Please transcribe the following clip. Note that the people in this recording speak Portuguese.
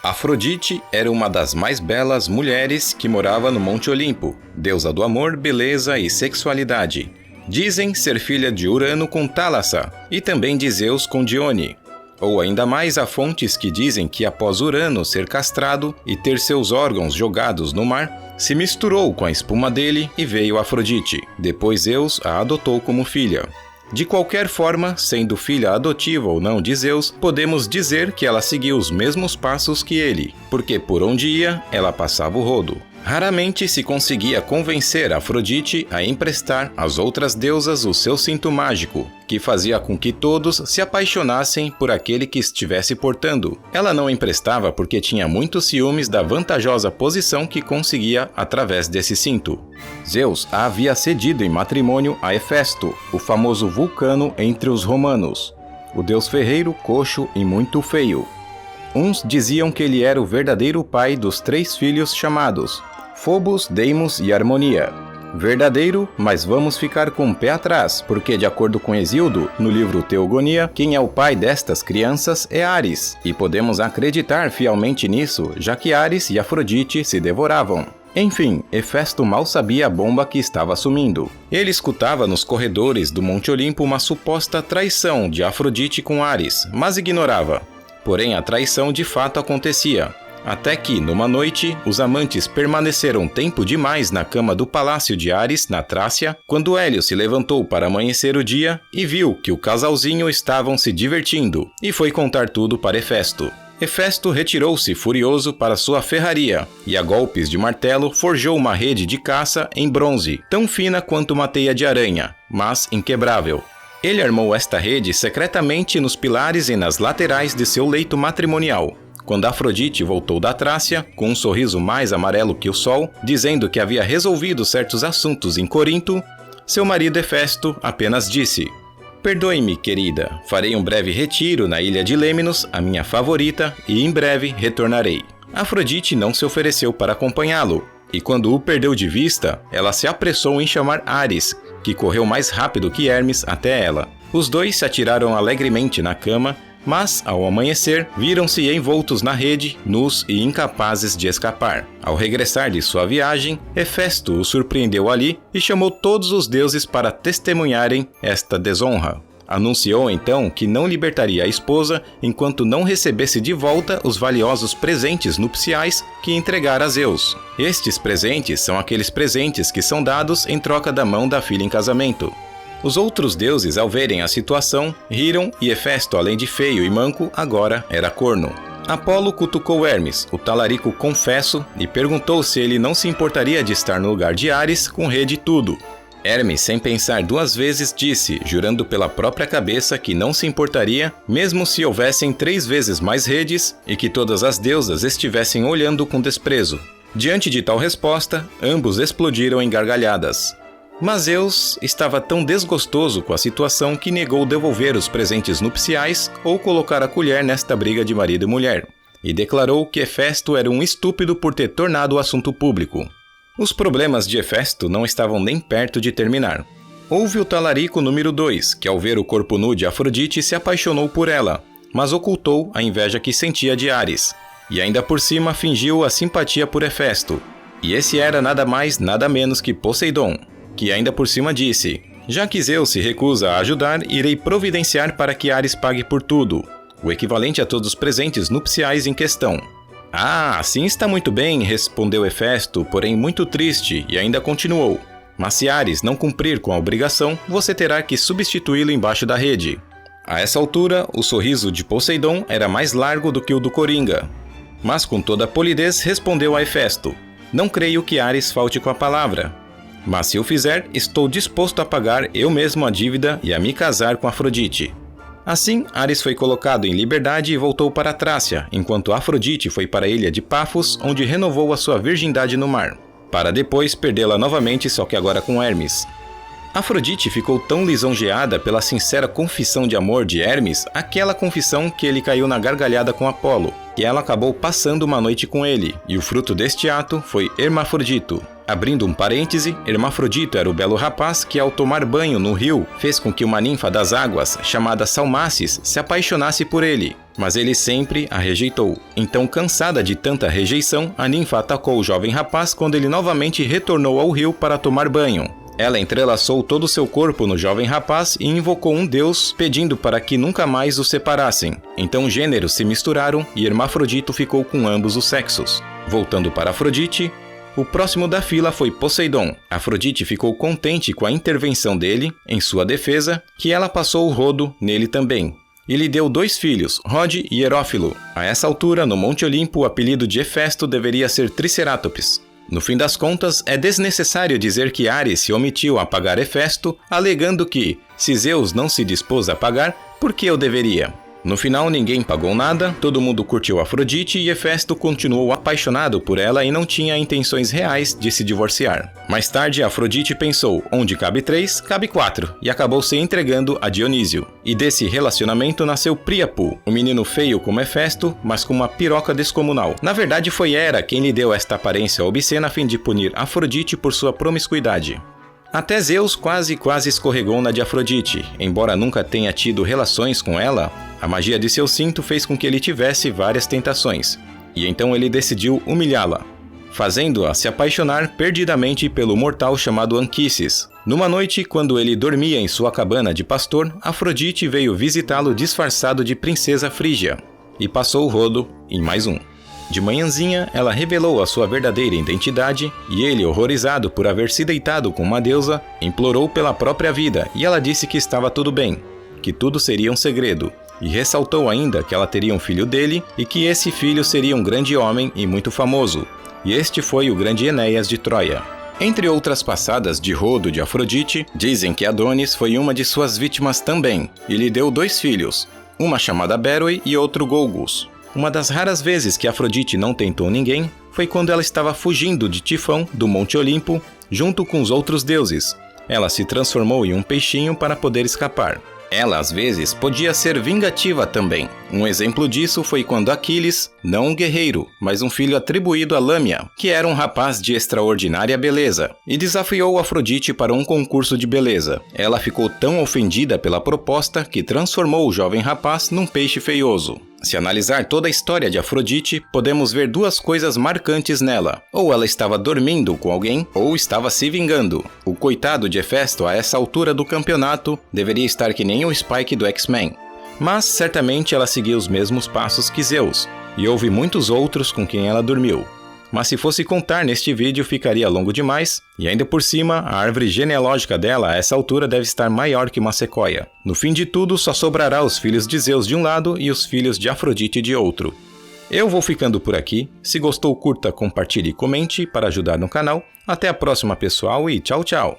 Afrodite era uma das mais belas mulheres que morava no Monte Olimpo, deusa do amor, beleza e sexualidade. Dizem ser filha de Urano com Thalassa e também de Zeus com Dione. Ou ainda mais, há fontes que dizem que após Urano ser castrado e ter seus órgãos jogados no mar, se misturou com a espuma dele e veio Afrodite. Depois Zeus a adotou como filha. De qualquer forma, sendo filha adotiva ou não de Zeus, podemos dizer que ela seguiu os mesmos passos que ele, porque por onde ia, ela passava o rodo. Raramente se conseguia convencer Afrodite a emprestar às outras deusas o seu cinto mágico, que fazia com que todos se apaixonassem por aquele que estivesse portando. Ela não emprestava porque tinha muitos ciúmes da vantajosa posição que conseguia através desse cinto. Zeus a havia cedido em matrimônio a Hefesto, o famoso Vulcano entre os romanos, o deus ferreiro, coxo e muito feio. Uns diziam que ele era o verdadeiro pai dos 3 filhos chamados Phobos, Deimos e Harmonia. Verdadeiro, mas vamos ficar com o pé atrás, porque de acordo com Hesíodo, no livro Teogonia, quem é o pai destas crianças é Ares, e podemos acreditar fielmente nisso, já que Ares e Afrodite se devoravam. Enfim, Hefesto mal sabia a bomba que estava assumindo. Ele escutava nos corredores do Monte Olimpo uma suposta traição de Afrodite com Ares, mas ignorava. Porém, a traição de fato acontecia. Até que, numa noite, os amantes permaneceram tempo demais na cama do palácio de Ares, na Trácia, quando Hélio se levantou para amanhecer o dia e viu que o casalzinho estavam se divertindo, e foi contar tudo para Hefesto. Hefesto retirou-se furioso para sua ferraria, e a golpes de martelo forjou uma rede de caça em bronze, tão fina quanto uma teia de aranha, mas inquebrável. Ele armou esta rede secretamente nos pilares e nas laterais de seu leito matrimonial. Quando Afrodite voltou da Trácia, com um sorriso mais amarelo que o sol, dizendo que havia resolvido certos assuntos em Corinto, seu marido Hefesto apenas disse: "Perdoe-me, querida, farei um breve retiro na ilha de Lemnos, a minha favorita, e em breve retornarei." Afrodite não se ofereceu para acompanhá-lo, e quando o perdeu de vista, ela se apressou em chamar Ares, que correu mais rápido que Hermes até ela. Os dois se atiraram alegremente na cama, mas, ao amanhecer, viram-se envoltos na rede, nus e incapazes de escapar. Ao regressar de sua viagem, Hefesto o surpreendeu ali e chamou todos os deuses para testemunharem esta desonra. Anunciou então que não libertaria a esposa enquanto não recebesse de volta os valiosos presentes nupciais que entregara a Zeus. Estes presentes são aqueles presentes que são dados em troca da mão da filha em casamento. Os outros deuses, ao verem a situação, riram e Hefesto, além de feio e manco, agora era corno. Apolo cutucou Hermes, o talarico confesso, e perguntou se ele não se importaria de estar no lugar de Ares com rede e tudo. Hermes, sem pensar 2 vezes, disse, jurando pela própria cabeça que não se importaria, mesmo se houvessem 3 vezes mais redes e que todas as deusas estivessem olhando com desprezo. Diante de tal resposta, ambos explodiram em gargalhadas. Mas Zeus estava tão desgostoso com a situação que negou devolver os presentes nupciais ou colocar a colher nesta briga de marido e mulher, e declarou que Hefesto era um estúpido por ter tornado o assunto público. Os problemas de Hefesto não estavam nem perto de terminar. Houve o talarico número 2, que ao ver o corpo nu de Afrodite se apaixonou por ela, mas ocultou a inveja que sentia de Ares, e ainda por cima fingiu a simpatia por Hefesto. E esse era nada mais, nada menos que Poseidon, que ainda por cima disse: "Já que Zeus se recusa a ajudar, irei providenciar para que Ares pague por tudo", o equivalente a todos os presentes nupciais em questão. "Ah, assim está muito bem", respondeu Hefesto, porém muito triste, e ainda continuou: "Mas se Ares não cumprir com a obrigação, você terá que substituí-lo embaixo da rede." A essa altura, o sorriso de Poseidon era mais largo do que o do Coringa. Mas com toda a polidez respondeu a Hefesto: "Não creio que Ares falte com a palavra. Mas se o fizer, estou disposto a pagar eu mesmo a dívida e a me casar com Afrodite." Assim, Ares foi colocado em liberdade e voltou para a Trácia, enquanto Afrodite foi para a ilha de Pafos, onde renovou a sua virgindade no mar, para depois perdê-la novamente, só que agora com Hermes. Afrodite ficou tão lisonjeada pela sincera confissão de amor de Hermes, aquela confissão que ele caiu na gargalhada com Apolo, que ela acabou passando uma noite com ele, e o fruto deste ato foi Hermafrodito. Abrindo um parêntese, Hermafrodito era o belo rapaz que, ao tomar banho no rio, fez com que uma ninfa das águas, chamada Salmacis, se apaixonasse por ele. mas ele sempre a rejeitou. Então, cansada de tanta rejeição, a ninfa atacou o jovem rapaz quando ele novamente retornou ao rio para tomar banho. Ela entrelaçou todo o seu corpo no jovem rapaz e invocou um deus, pedindo para que nunca mais os separassem. Então gêneros se misturaram e Hermafrodito ficou com ambos os sexos. Voltando para Afrodite, o próximo da fila foi Poseidon. Afrodite ficou contente com a intervenção dele, em sua defesa, que ela passou o rodo nele também. E lhe deu 2 filhos, Rod e Herófilo. A essa altura, no Monte Olimpo, o apelido de Hefesto deveria ser Triceratops. No fim das contas, é desnecessário dizer que Ares se omitiu a pagar Hefesto, alegando que, se Zeus não se dispôs a pagar, por que eu deveria? No final, ninguém pagou nada, todo mundo curtiu Afrodite e Hefesto continuou apaixonado por ela e não tinha intenções reais de se divorciar. Mais tarde, Afrodite pensou, onde cabe 3, cabe 4, e acabou se entregando a Dionísio. E desse relacionamento nasceu Príapo, um menino feio como Hefesto, mas com uma piroca descomunal. Na verdade, foi Hera quem lhe deu esta aparência obscena a fim de punir Afrodite por sua promiscuidade. Até Zeus quase escorregou na de Afrodite. Embora nunca tenha tido relações com ela, a magia de seu cinto fez com que ele tivesse várias tentações. E então ele decidiu humilhá-la, fazendo-a se apaixonar perdidamente pelo mortal chamado Anquises. Numa noite, quando ele dormia em sua cabana de pastor, Afrodite veio visitá-lo disfarçado de princesa frígia, e passou o rodo em mais um. De manhãzinha, ela revelou a sua verdadeira identidade e ele, horrorizado por haver se deitado com uma deusa, implorou pela própria vida e ela disse que estava tudo bem, que tudo seria um segredo, e ressaltou ainda que ela teria um filho dele e que esse filho seria um grande homem e muito famoso, e este foi o grande Enéas de Troia. Entre outras passadas de rodo de Afrodite, dizem que Adonis foi uma de suas vítimas também, e lhe deu 2 filhos, uma chamada Béroe e outro Golgus. Uma das raras vezes que Afrodite não tentou ninguém foi quando ela estava fugindo de Tifão do Monte Olimpo junto com os outros deuses. Ela se transformou em um peixinho para poder escapar. Ela, às vezes, podia ser vingativa também. Um exemplo disso foi quando Aquiles, não um guerreiro, mas um filho atribuído a Lâmia, que era um rapaz de extraordinária beleza, e desafiou Afrodite para um concurso de beleza. Ela ficou tão ofendida pela proposta que transformou o jovem rapaz num peixe feioso. Se analisar toda a história de Afrodite, podemos ver 2 coisas marcantes nela. Ou ela estava dormindo com alguém, ou estava se vingando. O coitado de Hefesto, a essa altura do campeonato, deveria estar que nem o Spike do X-Men. Mas, certamente, ela seguiu os mesmos passos que Zeus, e houve muitos outros com quem ela dormiu. Mas se fosse contar neste vídeo, ficaria longo demais, e ainda por cima, a árvore genealógica dela a essa altura deve estar maior que uma sequoia. No fim de tudo, só sobrará os filhos de Zeus de um lado e os filhos de Afrodite de outro. Eu vou ficando por aqui. Se gostou, curta, compartilhe e comente para ajudar no canal. Até a próxima, pessoal, e tchau, tchau!